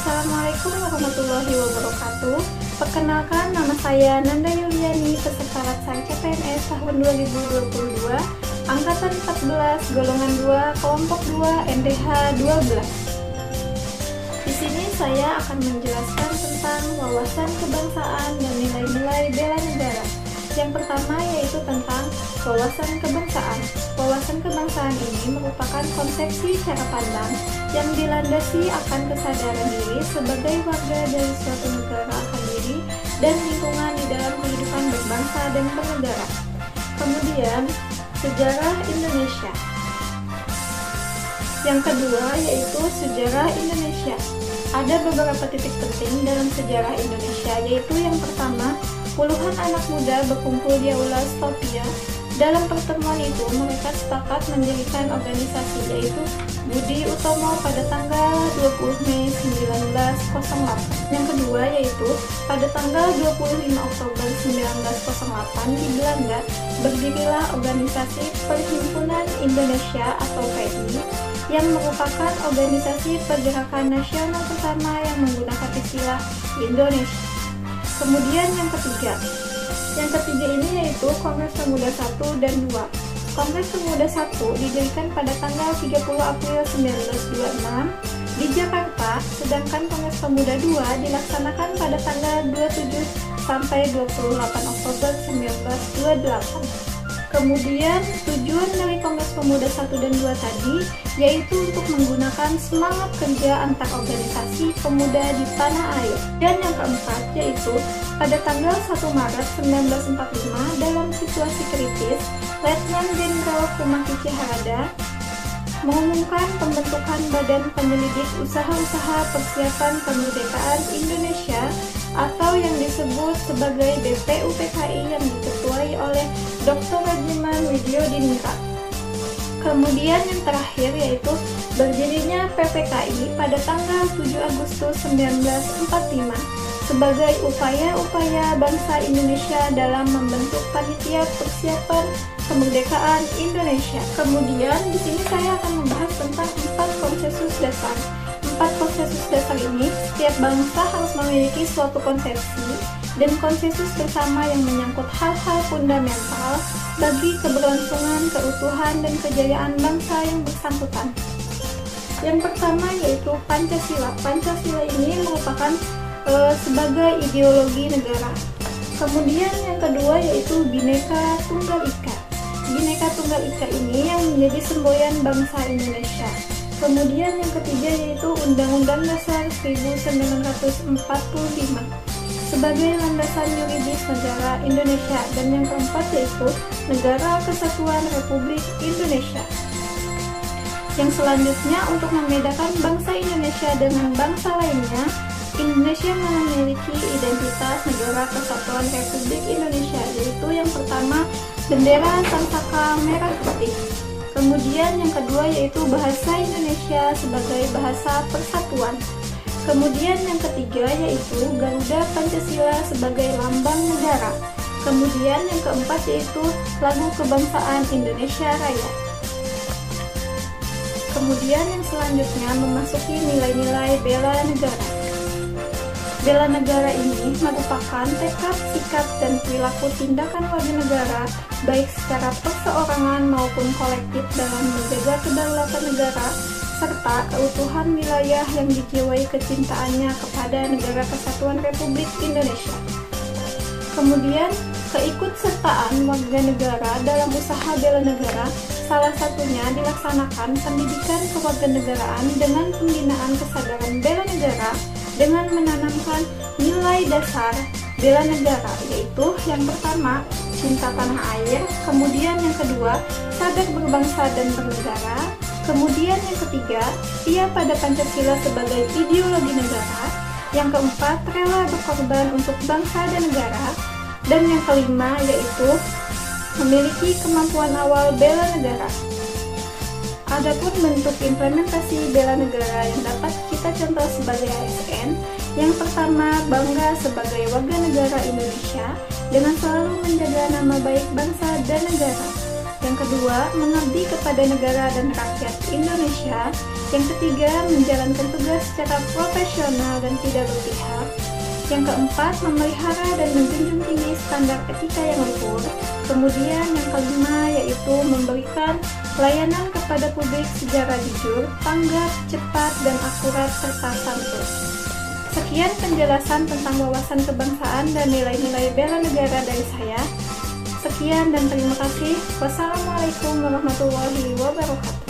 Assalamualaikum warahmatullahi wabarakatuh. Perkenalkan, nama saya Nanda Yuliani, peserta Latsar CPNS tahun 2022, Angkatan 14, Golongan 2, Kelompok 2, NDH 12. Di sini saya akan menjelaskan tentang wawasan kebangsaan dan nilai-nilai bela negara. Yang pertama yaitu tentang wawasan kebangsaan. Wawasan kebangsaan ini merupakan konsepsi cara pandang yang dilandasi akan kesadaran diri sebagai warga dari suatu negara akan diri dan lingkungan di dalam kehidupan berbangsa dan bernegara. Kemudian, sejarah Indonesia. Yang kedua yaitu sejarah Indonesia. Ada beberapa titik penting dalam sejarah Indonesia, yaitu yang pertama, puluhan anak muda berkumpul di Aula Stopia. Dalam pertemuan itu, mereka sepakat mendirikan organisasi, yaitu Budi Utomo pada tanggal 20 Mei 1908. Yang kedua yaitu pada tanggal 25 Oktober 1908 di Belanda, berdirilah organisasi Perhimpunan Indonesia atau PI, yang merupakan organisasi pergerakan nasional pertama yang menggunakan istilah Indonesia. Kemudian yang ketiga ini yaitu Kongres Pemuda 1 dan 2. Kongres Pemuda 1 didirikan pada tanggal 30 April 1926 di Jakarta, sedangkan Kongres Pemuda 2 dilaksanakan pada tanggal 27 sampai 28 Oktober 1928. Kemudian tujuan dari Kongres Pemuda 1 dan 2 tadi yaitu untuk menggunakan semangat kerja antar organisasi pemuda di tanah air. Dan yang keempat yaitu pada tanggal 1 Maret 1945 dalam situasi kritis, Letnan Jenderal Kumakici Harada mengumumkan pembentukan Badan Penyelidik Usaha-Usaha Persiapan Kemerdekaan Indonesia atau yang disebut sebagai BPUPKI yang diketuai oleh Dr. Rajiman Widyodiningrat. Kemudian yang terakhir yaitu berdirinya PPKI pada tanggal 7 Agustus 1945 sebagai upaya-upaya bangsa Indonesia dalam membentuk Panitia Persiapan Kemerdekaan Indonesia. Kemudian di sini saya akan membahas tentang 4 konsensus dasar. 4 konsensus dasar ini, setiap bangsa harus memiliki suatu konsepsi dan konsensus bersama yang menyangkut hal-hal fundamental bagi keberlangsungan, keutuhan, dan kejayaan bangsa yang bersangkutan. Yang pertama yaitu Pancasila. Pancasila ini merupakan sebagai ideologi negara. Kemudian yang kedua yaitu Bhinneka Tunggal Ika. Bhinneka Tunggal Ika ini yang menjadi semboyan bangsa Indonesia. Kemudian yang ketiga yaitu Undang-Undang Dasar 1945 sebagai landasan yuridis negara Indonesia. Dan yang keempat yaitu Negara Kesatuan Republik Indonesia. Yang selanjutnya untuk membedakan bangsa Indonesia dengan bangsa lainnya, Indonesia memiliki identitas Negara Kesatuan Republik Indonesia, yaitu yang pertama bendera Sangsaka merah putih. Kemudian yang kedua yaitu bahasa Indonesia sebagai bahasa persatuan. Kemudian yang ketiga yaitu Garuda Pancasila sebagai lambang negara. Kemudian yang keempat yaitu lagu kebangsaan Indonesia Raya. Kemudian yang selanjutnya memasuki nilai-nilai bela negara. Bela negara ini merupakan tekad, sikap, dan perilaku tindakan warga negara baik secara perseorangan maupun kolektif dalam menjaga kedaulatan negara serta keutuhan wilayah yang dijiwai kecintaannya kepada Negara Kesatuan Republik Indonesia. Kemudian, keikutsertaan warga negara dalam usaha bela negara salah satunya dilaksanakan pendidikan kewarganegaraan dengan pembinaan kesadaran bela negara dengan menanamkan nilai dasar bela negara, yaitu yang pertama, cinta tanah air, kemudian yang kedua, sadar berbangsa dan bernegara, kemudian yang ketiga, setia pada Pancasila sebagai ideologi negara, yang keempat, rela berkorban untuk bangsa dan negara, dan yang kelima yaitu memiliki kemampuan awal bela negara. Adapun bentuk implementasi bela negara yang dapat kita contoh sebagai ASN, yang pertama, bangga sebagai warga negara Indonesia dengan selalu menjaga nama baik bangsa dan negara. Yang kedua, mengabdi kepada negara dan rakyat Indonesia. Yang ketiga, menjalankan tugas secara profesional dan tidak berpihak. Yang keempat, memelihara dan menjunjung tinggi standar etika yang luhur. Kemudian yang kelima yaitu memberikan layanan kepada publik secara jujur, tanggap, cepat, dan akurat serta santun. Sekian penjelasan tentang wawasan kebangsaan dan nilai-nilai bela negara dari saya. Sekian dan terima kasih. Wassalamualaikum warahmatullahi wabarakatuh.